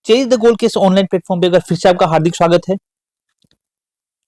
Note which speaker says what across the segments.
Speaker 1: Chase the goal के इस online platform पे अगर फिर से आपका हार्दिक स्वागत है।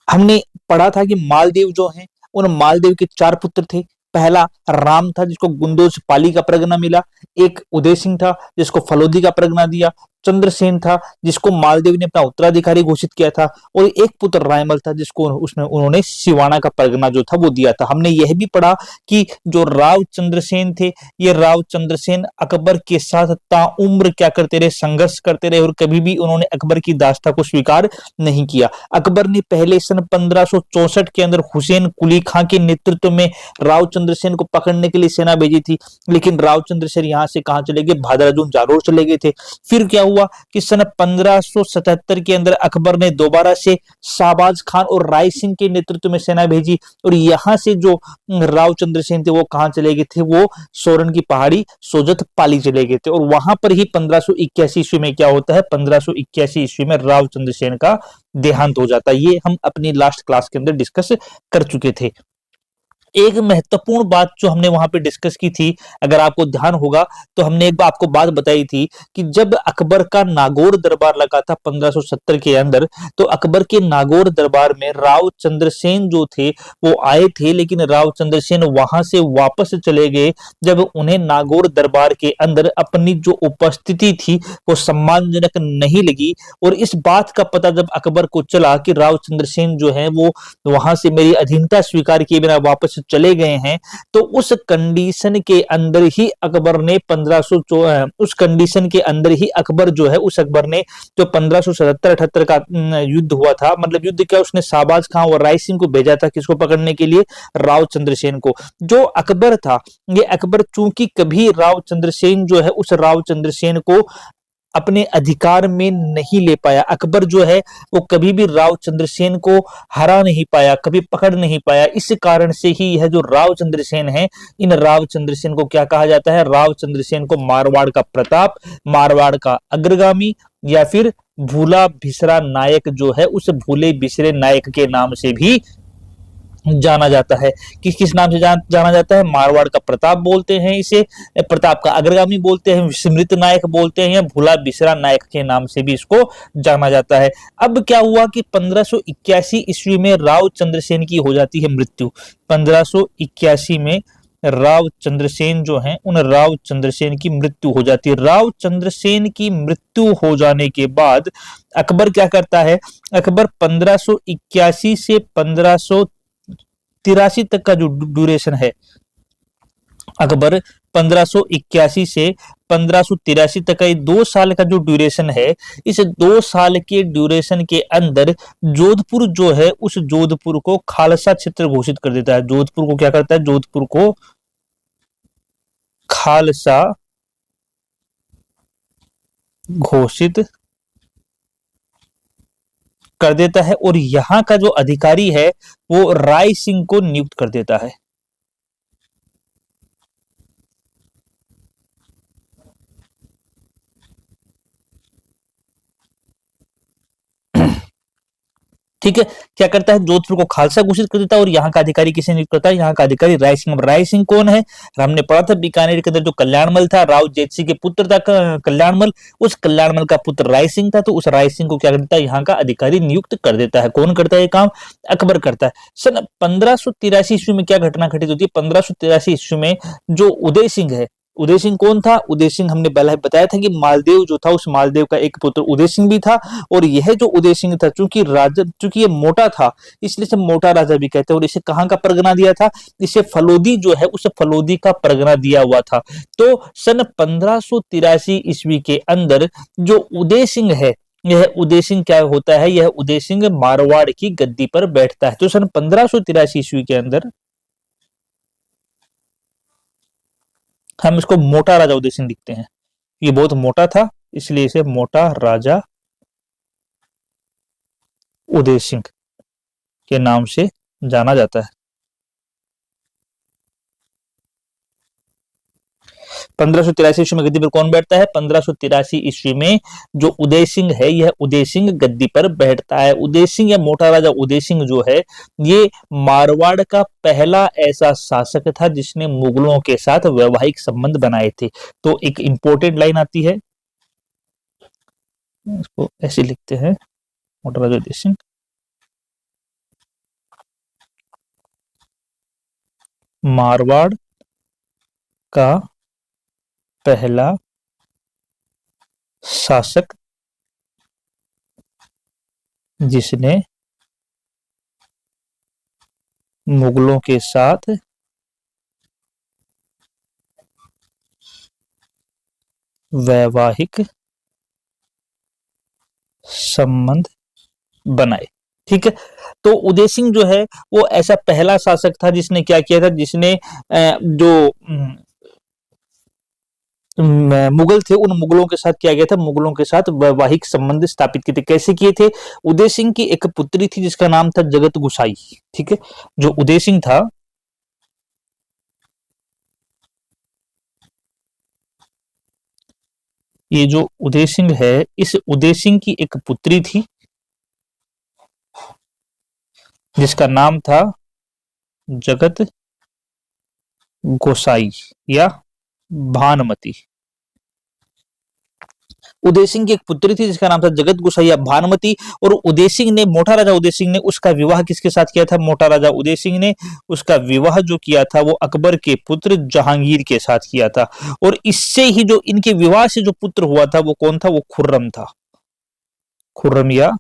Speaker 1: हमने पढ़ा था कि मालदेव जो हैं, उन मालदेव के 4 पुत्र थे। पहला राम था जिसको गुंदोज पाली का परगना मिला, एक उदय सिंह था जिसको फलोदी का परगना दिया, चंद्रसेन था जिसको मालदेव ने अपना उत्तराधिकारी घोषित किया था, और एक पुत्र रायमल था जिसको उसने उन्होंने सिवाना का परगना जो था वो दिया था। हमने यह भी पढ़ा कि जो राव चंद्रसेन थे, ये राव चंद्रसेन अकबर के साथ ताउम्र क्या करते रहे, संघर्ष करते रहे, और कभी भी उन्होंने अकबर की दास्ता को स्वीकार नहीं किया। अकबर ने पहले सन 1564 के अंदर हुसैन कुली खां के नेतृत्व में राव चंद्रसेन को पकड़ने के लिए सेना भेजी थी, लेकिन राव चंद्रसेन यहां से कहां चले गए, भादराजून जालोर चले गए थे। फिर क्या हुआ कि सन 1577 के अंदर अकबर ने दोबारा से शाहबाज खान और राय सिंह के नेतृत्व में सेना भेजी, और यहां से जो राव चंद्रसेन थे वो कहां चले गए थे, वो सोरन की पहाड़ी सोजत पाली चले गए थे, और वहां पर ही 1581 ईस्वी में क्या होता है, 1581 ईस्वी में राव चंद्रसेन का देहांत हो जाता है। ये हम अपनी लास्ट क्लास के अंदर डिस्कस कर चुके थे। एक महत्वपूर्ण बात जो हमने वहां पे डिस्कस की थी, अगर आपको ध्यान होगा तो हमने एक आपको बात बताई थी कि जब अकबर का नागौर दरबार लगा था 1570 के अंदर, तो अकबर के नागौर दरबार में राव चंद्रसेन जो थे वो आए थे, लेकिन राव चंद्रसेन वहां से वापस चले गए जब उन्हें नागौर दरबार के अंदर अपनी जो उपस्थिति थी वो सम्मानजनक नहीं लगी। और इस बात का पता जब अकबर को चला कि राव चंद्रसेन जो है वो वहां से मेरी अधीनता स्वीकार किए बिना वापस चले गए हैं, तो उस कंडीशन के अंदर ही अकबर ने 1500 उस कंडीशन के अंदर ही अकबर जो है, उस अकबर ने जो 1577-78 का युद्ध हुआ था, मतलब युद्ध क्या, उसने शाहबाज खां और राय सिंह को भेजा था किसको पकड़ने के लिए, राव चंद्रसेन को। जो अकबर था, ये अकबर चूंकि कभी राव चंद्रसेन जो है उस राव चंद्रसेन को अपने अधिकार में नहीं ले पाया, अकबर जो है वो कभी भी राव चंद्रसेन को हरा नहीं पाया, कभी पकड़ नहीं पाया। इस कारण से ही यह जो राव चंद्रसेन है, इन राव चंद्रसेन को क्या कहा जाता है, राव चंद्रसेन को मारवाड़ का प्रताप, मारवाड़ का अग्रगामी, या फिर भूला भिसरा नायक जो है, उस भूले बिसरे नायक के नाम से भी जाना जाता है। किस किस नाम से जाना जाता है, मारवाड़ का प्रताप बोलते हैं इसे, प्रताप का अग्रगामी बोलते हैं, विस्मृत नायक बोलते हैं, या भूला बिसरा नायक के नाम से भी इसको जाना जाता है। अब क्या हुआ कि 1581 ईस्वी में राव चंद्रसेन की हो जाती है मृत्यु। 1581 में राव चंद्रसेन जो हैं, उन राव चंद्रसेन की मृत्यु हो जाती है। राव चंद्रसेन की मृत्यु हो जाने के बाद अकबर क्या करता है, अकबर 1581 से 1583 तक का जो ड्यूरेशन है, अकबर 1581 से 1583 तक का 2 साल का जो ड्यूरेशन है, इस 2 साल के ड्यूरेशन के अंदर जोधपुर जो है, उस जोधपुर को खालसा क्षेत्र घोषित कर देता है। जोधपुर को क्या करता है, जोधपुर को खालसा घोषित कर देता है, और यहां का जो अधिकारी है वो राय सिंह को नियुक्त कर देता है। ठीक है, क्या करता है, जोधपुर को खालसा घोषित कर देता है, और यहाँ का अधिकारी किसे नियुक्त करता है, यहाँ का अधिकारी राय सिंह। राय सिंह कौन है, हमने पढ़ा था बीकानेर के अंदर जो कल्याणमल था, राव जेठ सिंह के पुत्र था कल्याणमल, उस कल्याणमल का पुत्र राय सिंह था, तो उस राय सिंह को क्या करता है, यहाँ का अधिकारी नियुक्त कर देता है। कौन करता है ये काम, अकबर करता है। सन 1583 ईस्वी में क्या घटना घटित होती है, 1583 ईस्वी में जो उदय सिंह है, उदय सिंह कौन था, उदय सिंह हमने पहले बताया था कि मालदेव जो था, उस मालदेव का एक पुत्र उदय सिंह भी था, और यह जो उदय सिंह था चूंकि ये मोटा था, इसलिए इसे मोटा राजा भी कहते हैं। और इसे कहां का परगना दिया था, इसे फलोदी जो है उस फलोदी का परगना दिया हुआ था। तो सन 1583 ईस्वी के अंदर जो उदय सिंह है, यह उदय सिंह क्या होता है, यह उदय सिंह मारवाड़ की गद्दी पर बैठता है। तो सन 1583 ईस्वी के अंदर हम इसको मोटा राजा उदय सिंह लिखते हैं, ये बहुत मोटा था इसलिए इसे मोटा राजा उदय सिंह के नाम से जाना जाता है। 1583 ईस्वी में गद्दी पर कौन बैठता है, 1583 ईस्वी में जो उदय सिंह है, यह उदय सिंह गद्दी पर बैठता है। उदय सिंह या मोटा राजा उदय सिंह जो है, ये मारवाड़ का पहला ऐसा शासक था जिसने मुगलों के साथ वैवाहिक संबंध बनाए थे। तो एक इंपॉर्टेंट लाइन आती है, इसको ऐसे लिखते हैं, मोटा राजा उदय सिंह। मारवाड़ का पहला शासक जिसने मुगलों के साथ वैवाहिक संबंध बनाए। ठीक है, तो उदय सिंह जो है वो ऐसा पहला शासक था जिसने क्या किया था, जिसने जो मुगल थे उन मुगलों के साथ क्या गया था, मुगलों के साथ वैवाहिक संबंध स्थापित किए थे। कैसे किए थे? उदय सिंह की एक पुत्री थी जिसका नाम था जगत गुसाई। ठीक है, जो उदय सिंह था, ये जो उदय सिंह है, इस उदय सिंह की एक पुत्री थी जिसका नाम था जगत गोसाई या भानुमति। उदय सिंह की एक पुत्री थी जिसका नाम था जगत गोसाई या भानुमति। और उदय सिंह ने, मोटा राजा उदय सिंह ने उसका विवाह किसके साथ किया था? मोटा राजा उदय सिंह ने उसका विवाह जो किया था वो अकबर के पुत्र जहांगीर के साथ किया था। और इससे ही जो इनके विवाह से जो पुत्र हुआ था वो कौन था? वो खुर्रम था, खुर्रम या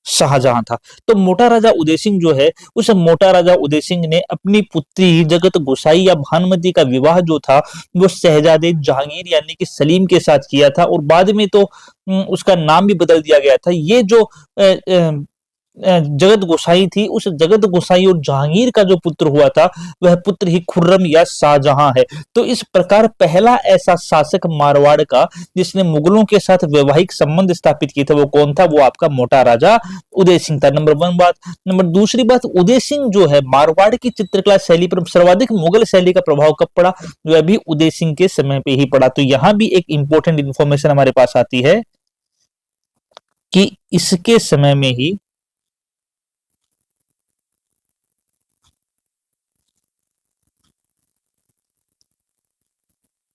Speaker 1: शाहजहां था। तो मोटा राजा उदय सिंह जो है, उस मोटा राजा उदय सिंह ने अपनी पुत्री जगत गोसाई या भानुमति का विवाह जो था वो शहजादे जहांगीर यानी कि सलीम के साथ किया था। और बाद में तो उसका नाम भी बदल दिया गया था। ये जो जगत गोसाई थी, उस जगत गोसाई और जहांगीर का जो पुत्र हुआ था वह पुत्र ही खुर्रम या शाहजहां है। तो इस प्रकार पहला ऐसा शासक मारवाड़ का जिसने मुगलों के साथ वैवाहिक संबंध स्थापित किए थे वो कौन था? वो आपका मोटा राजा उदय सिंह था। नंबर 1 बात। नंबर दूसरी बात, उदय सिंह जो है, मारवाड़ की चित्रकला शैली पर सर्वाधिक मुगल शैली का प्रभाव कब पड़ा? वह भी उदय सिंह के समय पे ही पड़ा। तो यहां भी एक इंपॉर्टेंट इंफॉर्मेशन हमारे पास आती है कि इसके समय में ही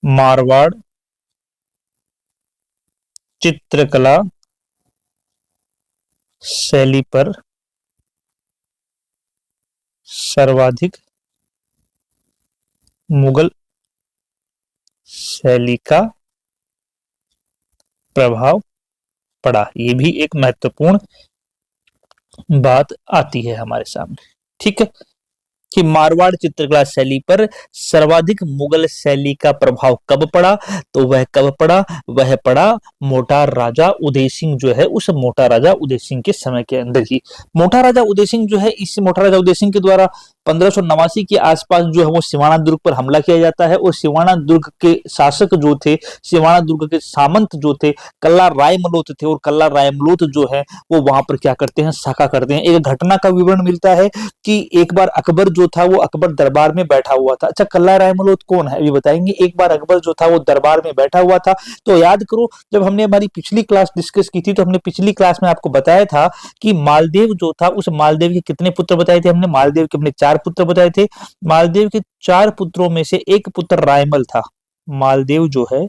Speaker 1: मारवाड़ चित्रकला शैली पर सर्वाधिक मुगल शैली का प्रभाव पड़ा। ये भी एक महत्वपूर्ण बात आती है हमारे सामने। ठीक है, कि मारवाड़ चित्रकला शैली पर सर्वाधिक मुगल शैली का प्रभाव कब पड़ा? तो वह कब पड़ा? वह पड़ा मोटा राजा उदय सिंह जो है, उस मोटा राजा उदय सिंह के समय के अंदर ही। मोटा राजा उदय सिंह जो है, इस मोटा राजा उदय सिंह के द्वारा 1589 के आसपास जो है वो सिवाना दुर्ग पर हमला किया जाता है। और सिवाना दुर्ग के शासक जो थे, सिवाना दुर्ग के सामंत जो थे, कल्ला रायमलोत थे। और कल्ला रायमलोत जो है वो वहां पर क्या करते हैं? शाखा करते हैं। एक घटना का विवरण मिलता है कि एक बार अकबर जो था वो अकबर दरबार में बैठा हुआ था। अच्छा, कल्ला रायमलोत कौन है ये बताएंगे। एक बार अकबर जो था वो दरबार में बैठा हुआ था। तो याद करो, जब हमने हमारी पिछली क्लास डिस्कस की थी तो हमने पिछली क्लास में आपको बताया था कि मालदेव जो था, उस मालदेव के कितने पुत्र बताए थे हमने? मालदेव के अपने 4 पुत्र बताए थे। मालदेव के 4 पुत्रों में से एक पुत्र रायमल था। मालदेव जो है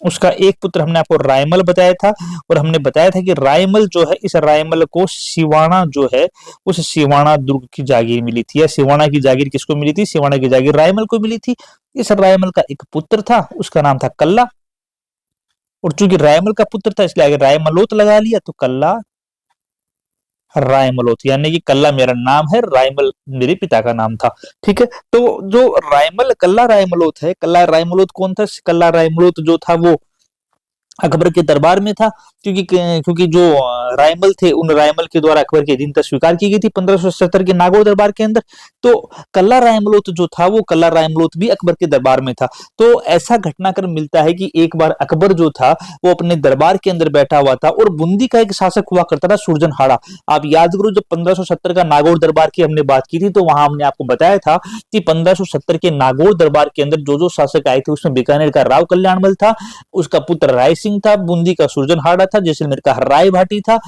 Speaker 1: उसका एक पुत्र हमने आपको रायमल बताया था। और हमने बताया था कि रायमल जो है, इस रायमल को सिवाना जो है, उस सिवाना दुर्ग की जागीर मिली थी। या सिवाना की जागीर किसको मिली थी? सिवाना की जागीर रायमल को मिली थी। इस रायमल का एक पुत्र था, उसका नाम था कल्ला। और चूंकि रायमल का पुत्र था इसलिए आगे रायमलोत लगा लिया, तो कल्ला रायमलोत, यानी कि कल्ला मेरा नाम है, रायमल मेरे पिता का नाम था। ठीक है, तो जो रायमल कल्ला रायमलोत है, कल्ला रायमलोत कौन था? कल्ला रायमलोत जो था वो अकबर के दरबार में था। क्योंकि जो रायमल थे, उन रायमल के द्वारा अकबर की अधीनता स्वीकार की गई थी 1570 के नागौर दरबार के अंदर। तो कल्ला रायमलोत जो था वो कल्ला रायमलोत भी अकबर के दरबार में था। तो ऐसा घटनाक्रम मिलता है कि एक बार अकबर जो था वो अपने दरबार के अंदर बैठा हुआ था और बूंदी का एक शासक हुआ करता था सुरजनहाड़ा। आप याद करो, जब 1570 का नागौर दरबार की हमने बात की थी तो वहां हमने आपको बताया था कि 1570 के नागौर दरबार के अंदर जो शासक आए थे उसमें बीकानेर का राव कल्याणमल था, उसका पुत्र राय सिंह था, बूंदी का सुरजनहाड़ा था, जैसलमेर का राय भाटी था।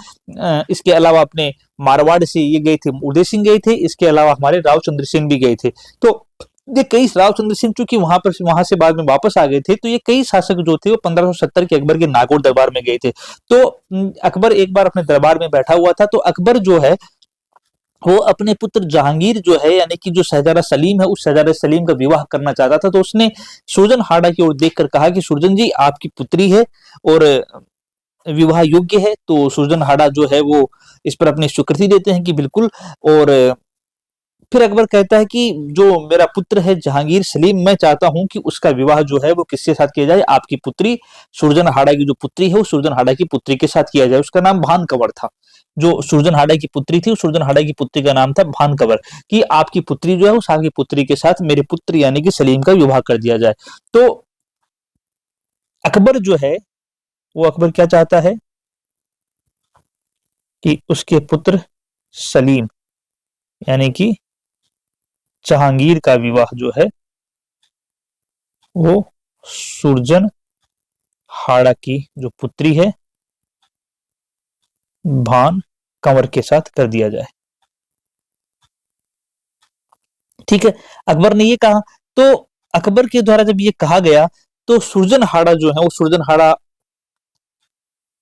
Speaker 1: इसके अलावा अपने मारवाड़ से ये गए थे, उदय सिंह गए थे। इसके अलावा हमारे राव चंद्र सिंह भी गए थे। तो ये कई राव चंद्र सिंह चूंकि वहां से बाद में वापस आ गए थे, तो ये कई शासक जो थे वो 1570 के अकबर के नागौर दरबार में गए थे। तो अकबर एक बार अपने दरबार में बैठा हुआ था, तो अकबर जो है वो अपने पुत्र जहांगीर जो है, यानी कि जो शहजादा सलीम है, उस शहजादा सलीम का विवाह करना चाहता था। तो उसने सुरजन हाड़ा की ओर देखकर कहा कि सुरजन जी, आपकी पुत्री है और विवाह योग्य है। तो सुरजन हाड़ा जो है वो इस पर अपनी स्वीकृति देते हैं कि बिल्कुल। और फिर अकबर कहता है कि जो मेरा पुत्र है जहांगीर सलीम, मैं चाहता हूं कि उसका विवाह जो है वो किसके साथ किया जाए, आपकी पुत्री सुरजन हाड़ा की जो पुत्री है, वो सुरजन हाड़ा की पुत्री के साथ किया जाए। उसका नाम भानकवर था। जो सुरजन हाड़ा की पुत्री थी, सुरजन हाड़ा की पुत्री का नाम था भानकवर, कि आपकी पुत्री जो है उस आपकी पुत्री के साथ मेरे पुत्र यानी कि सलीम का विवाह कर दिया जाए। तो अकबर जो है वो अकबर क्या चाहता है कि उसके पुत्र सलीम यानी कि जहांगीर का विवाह जो है वो सुरजन हाड़ा की जो पुत्री है भान कंवर के साथ कर दिया जाए। ठीक है, अकबर ने ये कहा। तो अकबर के द्वारा जब ये कहा गया तो सुरजन हाड़ा जो है वो सुरजन हाड़ा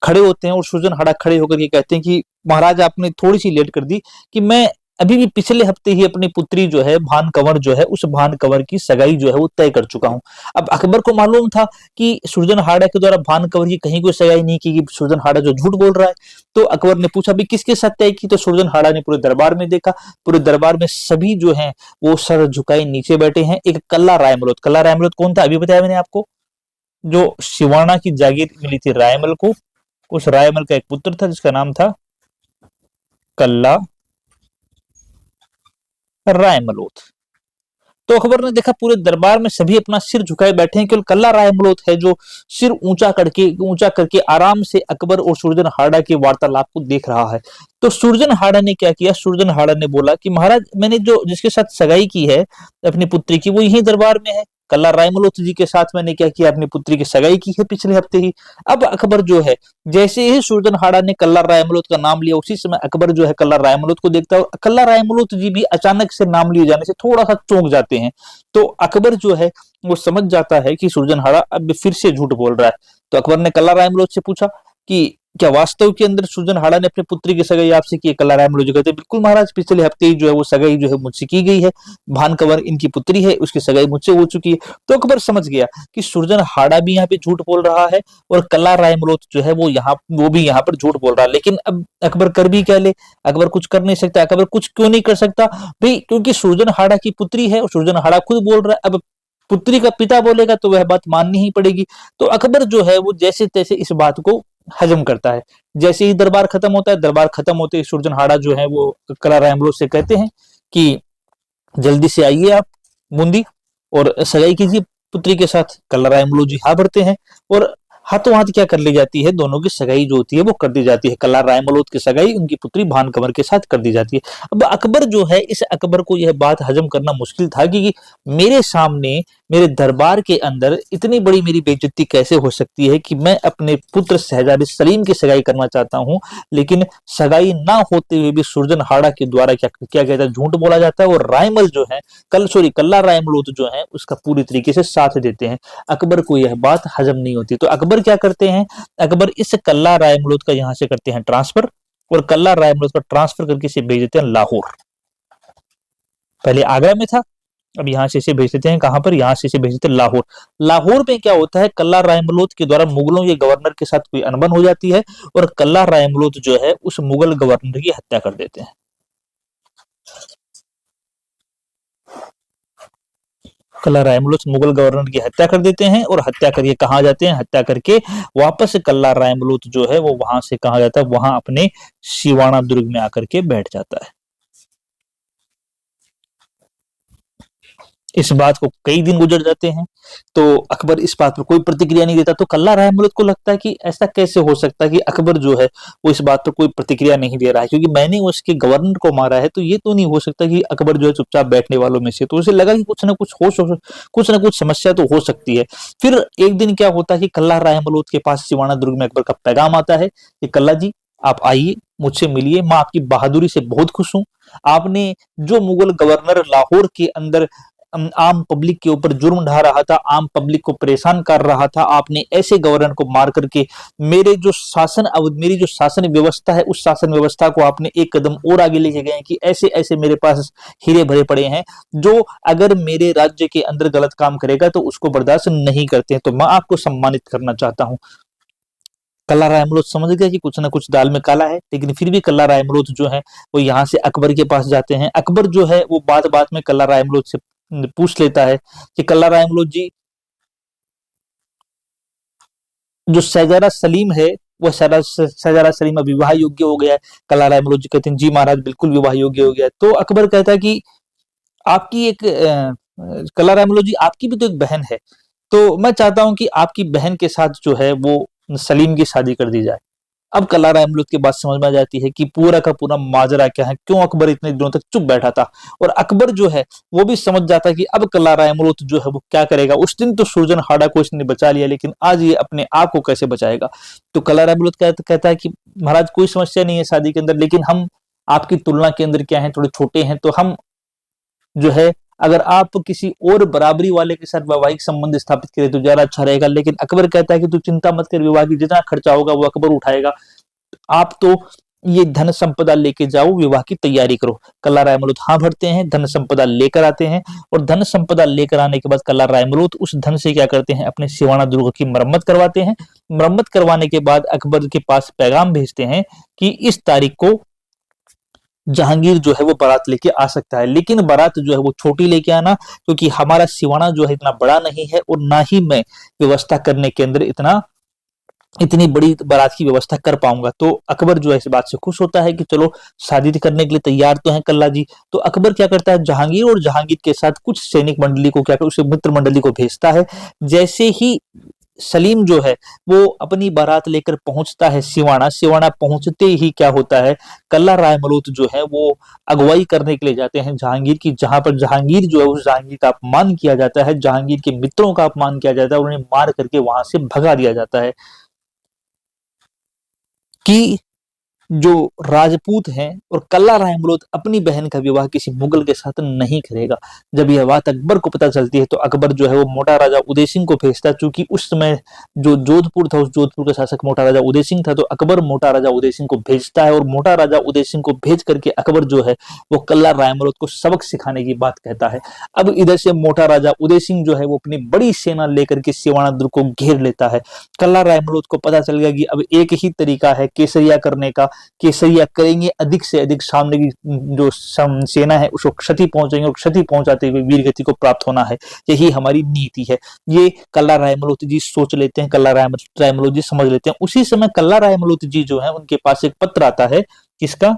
Speaker 1: खड़े होते हैं, और सुरजन हाड़ा खड़े होकर ये कहते हैं कि महाराज, आपने थोड़ी सी लेट कर दी, कि मैं अभी भी पिछले हफ्ते ही अपनी पुत्री जो है भान कंवर जो है, उस भान कंवर की सगाई जो है वो तय कर चुका हूं। अब अकबर को मालूम था कि सुरजन हाड़ा के द्वारा भान कंवर की कहीं कोई सगाई नहीं की, सुरजन हाड़ा जो झूठ बोल रहा है। तो अकबर ने पूछा भी किसके साथ तय की, तो सुरजन हाड़ा ने पूरे दरबार में देखा। पूरे दरबार में सभी जो है वो सर झुकाए नीचे बैठे हैं। एक कल्ला रायमलोत, कल्ला रायमलोत कौन था, अभी बताया मैंने आपको, जो सिवाना की जागीर मिली थी रायमल को, उस रायमल का एक पुत्र था जिसका नाम था कल्ला रायमलोत। तो अकबर ने देखा पूरे दरबार में सभी अपना सिर झुकाए बैठे हैं, केवल कल्ला रायमलोत है जो सिर ऊंचा करके आराम से अकबर और सुरजन हाड़ा के वार्तालाप को देख रहा है। तो सुरजन हाड़ा ने क्या किया, सुरजन हाड़ा ने बोला कि महाराज, मैंने जो जिसके साथ सगाई की है अपनी पुत्री की, वो यही दरबार में है। कल्ला रायमलोत जी के साथ मैंने क्या किया, अपनी पुत्री की सगाई की है पिछले हफ्ते ही। अब अकबर जो है, जैसे ही सुरजन हाड़ा ने कल्ला रायमलोत का नाम लिया, उसी समय अकबर जो है कल्ला रायमलोत को देखता है, और कल्ला रायमलोत जी भी अचानक से नाम लिए जाने से थोड़ा सा चौंक जाते हैं। तो अकबर जो है वो समझ जाता है कि सुरजन हाड़ा अब फिर से झूठ बोल रहा है। तो अकबर ने कल्ला रायमलोत से पूछा कि क्या वास्तव के अंदर सुरजन हाड़ा ने अपनी पुत्री की सगाई आपसे की है? कल्ला रायमलोत जी कहते हैं बिल्कुल महाराज, पिछले हफ्ते ही जो है वो सगाई जो है मुझसे की गई है। भान कंवर इनकी पुत्री है, उसकी सगाई मुझसे हो चुकी है। तो अकबर समझ गया कि सुरजन हाड़ा भी यहाँ पे झूठ बोल रहा है, और कल्ला रायमलोत जो है वो भी यहाँ पर झूठ बोल रहा है। लेकिन अब अकबर कर भी क्या ले, अकबर कुछ कर नहीं सकता। अकबर कुछ क्यों नहीं कर सकता भाई, क्योंकि सुरजन हाड़ा की पुत्री है और सुरजन हाड़ा खुद बोल रहा है। अब पुत्री का पिता बोलेगा तो वह बात माननी ही पड़ेगी। तो अकबर जो है वो जैसे तैसे इस बात को हजम करता है। जैसे ही दरबार खत्म होता है, दरबार खत्म होते ही सुरजन हाड़ा जो है वो कल्ला रायमलोत से कहते हैं कि जल्दी से आइए आप बूंदी और सगाई कीजिए पुत्री के साथ। कल्ला रायमलोत जी हाँ भरते हैं, और हाथों हाथ क्या कर ली जाती है, दोनों की सगाई जो होती है वो कर दी जाती है। कल्ला रायमलोत की सगाई उनकी पुत्री भान कंवर के साथ कर दी जाती है। अब अकबर जो है, इस अकबर को यह बात हजम करना मुश्किल था कि मेरे सामने मेरे दरबार के अंदर इतनी बड़ी मेरी बेइज्जती कैसे हो सकती है कि मैं अपने पुत्र शहजादे सलीम की सगाई करना चाहता हूं, लेकिन सगाई ना होते हुए भी सुरजन हाड़ा के द्वारा क्या क्या कहता है, झूठ बोला जाता है। और रायमल जो है कल्ला रायमलोत जो है उसका पूरी तरीके से साथ देते हैं। अकबर को यह बात हजम नहीं होती। तो अकबर क्या करते हैं, अकबर इस कल्ला रायमलोत का यहां से करते हैं ट्रांसफर, और कल्ला रायमलोत का ट्रांसफर करके इसे भेज देते हैं लाहौर। पहले आगरा में था, अब यहां से इसे भेज देते हैं कहां पर, यहां से इसे भेज देते हैं लाहौर। लाहौर में क्या होता है, कल्ला रायमलोत के द्वारा मुगलों के गवर्नर के साथ कोई अनबन हो जाती है, और कल्ला रायमलोत जो है उस मुगल गवर्नर की हत्या कर देते हैं। कल्ला रायमलोत मुगल गवर्नर की हत्या कर देते हैं, और हत्या करके कहां जाते हैं, हत्या करके वापस कल्ला रायमलोत जो है वो वहां से कहां जाता है, वहां अपने सिवाना दुर्ग में आकर के बैठ जाता है। इस बात को कई दिन गुजर जाते हैं, तो अकबर इस बात पर कोई प्रतिक्रिया नहीं देता। तो कल्ला रायमलोत को लगता है कि ऐसा कैसे हो सकता है कि अकबर जो है वो इस बात पर कोई प्रतिक्रिया नहीं दे रहा है, क्योंकि मैंने उसके गवर्नर को मारा है, तो ये तो नहीं हो सकता कि अकबर जो है चुपचाप बैठने वालों में से। तो उसे लगा कि कुछ ना कुछ समस्या तो हो सकती है। फिर एक दिन क्या होता है कि कल्ला रायमलोत के पास सिवाना दुर्ग में अकबर का पैगाम आता है कि कल्ला जी आप आइए, मुझसे मिलिए, मैं आपकी बहादुरी से बहुत खुश हूं। आपने जो मुगल गवर्नर लाहौर के अंदर आम पब्लिक के ऊपर जुर्म ढा रहा था, आम पब्लिक को परेशान कर रहा था। आपने ऐसे गवर्नर को मार करके मेरे जो शासन अवधि, मेरी जो शासन व्यवस्था है, उस शासन व्यवस्था को आपने एक कदम और आगे लेके गए कि ऐसे ऐसे मेरे पास हीरे भरे पड़े हैं जो अगर मेरे राज्य के अंदर गलत काम करेगा तो उसको बर्दाश्त नहीं करते हैं। तो मैं आपको सम्मानित करना चाहता हूं। कल्ला रायमलोध समझ गया कि कुछ ना कुछ दाल में काला है, लेकिन फिर भी कल्ला रायमलोध जो है वो यहाँ से अकबर के पास जाते हैं। अकबर जो है वो बात बात में कल्ला रायमलोध से पूछ लेता है कि कल्ला रायमलोध जी, जो शहजादा सलीम है वह शहजादा सलीम अब विवाह योग्य हो गया है। कल्ला रायमलोध जी कहते हैं जी महाराज बिल्कुल विवाह योग्य हो गया है। तो अकबर कहता है कि आपकी एक कल्ला रायमलोध जी आपकी भी तो एक बहन है, तो मैं चाहता हूं कि आपकी बहन के साथ जो है वो सलीम की शादी कर दी जाए। अब कल्ला रायमलोध की बात समझ में आ जाती है कि पूरा का पूरा माजरा क्या है, क्यों अकबर इतने दिनों तक चुप बैठा था। और अकबर जो है वो भी समझ जाता है कि अब कल्ला रायमलोध जो है वो क्या करेगा। उस दिन तो सुरजनहाड़ा को इसने बचा लिया, लेकिन आज ये अपने आप को कैसे बचाएगा। तो कल्ला रायमलोध कहता है कि महाराज कोई समस्या नहीं है शादी के अंदर, लेकिन हम आपकी तुलना के अंदर क्या है, थोड़े छोटे हैं, तो हम जो है अगर आप किसी और बराबरी वाले के साथ वैवाहिक संबंध स्थापित करें तो ज्यादा अच्छा रहेगा। लेकिन अकबर कहता है कि तू चिंता मत कर, विवाह की जितना खर्चा होगा वो अकबर उठाएगा, आप तो ये धन संपदा लेके जाओ, विवाह की तैयारी करो। कल्ला रायमलोध हाँ भरते हैं, धन संपदा लेकर आते हैं। और धन संपदा लेकर आने के बाद कल्ला रायमलोध उस धन से क्या करते हैं, अपने सिवाना दुर्ग की मरम्मत करवाते हैं। मरम्मत करवाने के बाद अकबर के पास पैगाम भेजते हैं कि इस तारीख को जहांगीर जो है वो बारात लेके आ सकता है, लेकिन बारात जो है वो छोटी लेके आना, क्योंकि हमारा सिवाना जो है इतना बड़ा नहीं है और ना ही मैं व्यवस्था करने के अंदर इतनी बड़ी बारात की व्यवस्था कर पाऊंगा। तो अकबर जो है इस बात से खुश होता है कि चलो शादी करने के लिए तैयार तो है कल्ला जी। तो अकबर क्या करता है, जहांगीर और जहांगीर के साथ कुछ सैनिक मंडली को क्या कर उसे मित्र मंडली को भेजता है। जैसे ही सलीम जो है वो अपनी बारात लेकर पहुंचता है सिवाना, सिवाना पहुंचते ही क्या होता है, कल्ला रायमलोध जो है वो अगुवाई करने के लिए जाते हैं जहांगीर की, जहां पर जहांगीर जो है उस जहांगीर का अपमान किया जाता है, जहांगीर के मित्रों का अपमान किया जाता है, उन्हें मार करके वहां से भगा दिया जाता है कि जो राजपूत हैं और कल्ला रायमलोध अपनी बहन का विवाह किसी मुगल के साथ नहीं करेगा। जब यह बात अकबर को पता चलती है तो अकबर जो है वो मोटा राजा उदय सिंह को भेजता है। चूंकि उस समय जो जोधपुर था उस जोधपुर का शासक मोटा राजा उदय सिंह था, तो अकबर मोटा राजा उदय सिंह को भेजता है। और मोटा राजा उदय सिंह को भेज करके अकबर जो है वो कल्ला रायमलोध को सबक सिखाने की बात कहता है। अब इधर से मोटा राजा उदय सिंह जो है वो अपनी बड़ी सेना लेकर के सिवाना दुर्ग को घेर लेता है। कल्ला रायमलोध को पता चल गया कि अब एक ही तरीका है केसरिया करने का, केसरिया करेंगे, अधिक से अधिक सामने की जो सेना है उसको क्षति पहुंचाएंगे और क्षति पहुंचाते हुए वीर गति को प्राप्त होना है, यही हमारी नीति है। ये कल्ला रायमलोध जी सोच लेते हैं, कल्ला रायमलोध जी समझ लेते हैं। उसी समय कल्ला रायमलोध जी जो है उनके पास एक पत्र आता है, किसका,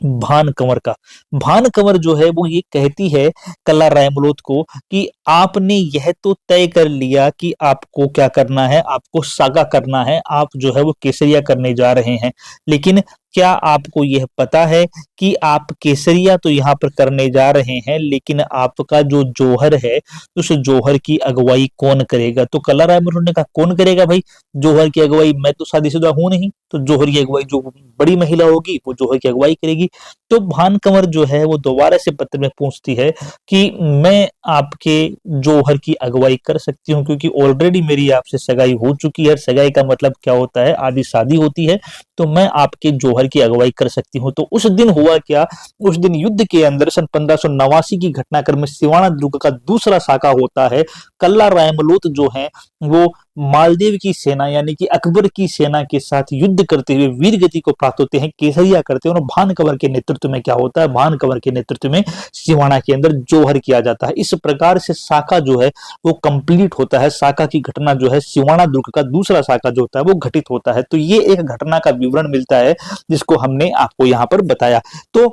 Speaker 1: भान कंवर का। भान कंवर जो है वो ये कहती है कल्ला रायमलोध को कि आपने यह तो तय कर लिया कि आपको क्या करना है, आपको सागा करना है, आप जो है वो केसरिया करने जा रहे हैं, लेकिन क्या आपको यह पता है कि आप केसरिया तो यहाँ पर करने जा रहे हैं, लेकिन आपका जो जोहर है उस जोहर की अगुवाई कौन करेगा। तो कल्ला रायमलोध ने कहा कौन करेगा भाई, जोहर की अगुवाई मैं तो शादीशुदा हूं नहीं, तो जोहर की अगुवाई जो बड़ी महिला होगी वो जोहर की अगुवाई करेगी। तो भान कंवर जो है वो दोबारा से पत्र में पूछती है कि मैं आपके जोहर की अगुवाई कर सकती हूँ, क्योंकि ऑलरेडी मेरी आपसे सगाई हो चुकी है। सगाई का मतलब क्या होता है, आदि शादी होती है, तो मैं आपके जोहर की अगुवाई कर सकती हूँ। तो उस दिन हुआ क्या, उस दिन युद्ध के अंदर सन 1589 की घटनाक्रम में सिवाना दुर्ग का दूसरा साका होता है। कल्ला रायमलोध जो है वो मालदेव की सेना यानी कि अकबर की सेना के साथ युद्ध करते हुए वीर गति को प्राप्त होते हैं, केसरिया करते हैं। और भान कंवर के नेतृत्व में क्या होता है, भान कंवर के नेतृत्व में सिवाना के अंदर जोहर किया जाता है। इस प्रकार से साका जो है वो कंप्लीट होता है। साका की घटना जो है, सिवाना दुर्ग का दूसरा साका जो होता है वो घटित होता है। तो ये एक घटना का विवरण मिलता है जिसको हमने आपको यहाँ पर बताया। तो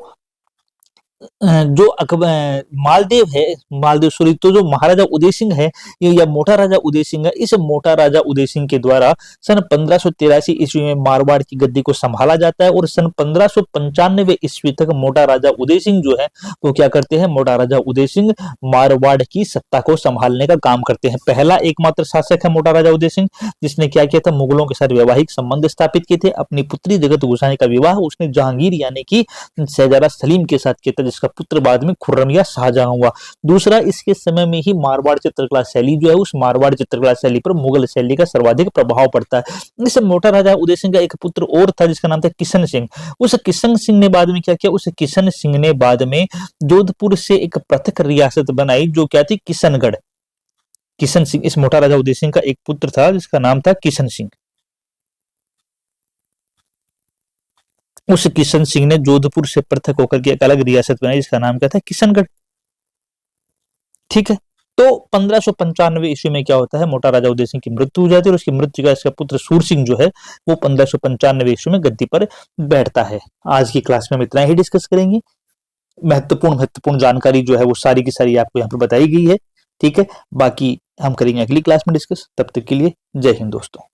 Speaker 1: जो मालदेव है, मालदेव सॉरी, तो जो महाराजा उदय सिंह है या मोटा राजा उदय सिंह है, इस मोटा राजा उदय सिंह के द्वारा सन 1583 ईस्वी में मारवाड़ की गद्दी को संभाला जाता है। और सन 1595 ईस्वी तक मोटा राजा उदय सिंह जो है वो क्या करते हैं, मोटा राजा उदय सिंह मारवाड़ की सत्ता को संभालने का काम करते हैं। पहला एकमात्र शासक है मोटा राजा उदय सिंह जिसने क्या किया था, मुगलों के साथ वैवाहिक संबंध स्थापित किए थे। अपनी पुत्री जगत गोसाई का विवाह उसने जहांगीर यानी कि शहजादा सलीम के साथ किया था, जिसका पुत्र बाद में खुर्रम या शाहजहां हुआ। दूसरा, इसके समय में ही मारवाड़ चित्रकला शैली जो है, उस मारवाड़ चित्रकला शैली पर मुगल शैली का सर्वाधिक प्रभाव पड़ता है। इस मोटा राजा उदय सिंह का एक पुत्र और था जिसका नाम था किशन सिंह। उस किशन सिंह ने बाद में क्या किया, उस किशन सिंह ने बाद में जोधपुर से एक पृथक रियासत बनाई जो क्या थी, किशनगढ़। किशन सिंह, इस मोटा राजा उदय सिंह का एक पुत्र था जिसका नाम था किशन सिंह। उस किशन सिंह ने जोधपुर से पृथक होकर के एक अलग रियासत बनाई जिसका नाम क्या था, किशनगढ़। ठीक है। तो 1595 ईस्वी में क्या होता है, मोटा राजा उदय सिंह की मृत्यु हो जाती है और उसकी मृत्यु का इसका पुत्र सूर सिंह जो है वो 1595 ईस्वी में गद्दी पर बैठता है। आज की क्लास में हम इतना ही डिस्कस करेंगे। महत्वपूर्ण जानकारी जो है वो सारी की सारी आपको यहाँ पर बताई गई है। ठीक है, बाकी हम करेंगे अगली क्लास में डिस्कस। तब तक के लिए जय हिंद दोस्तों।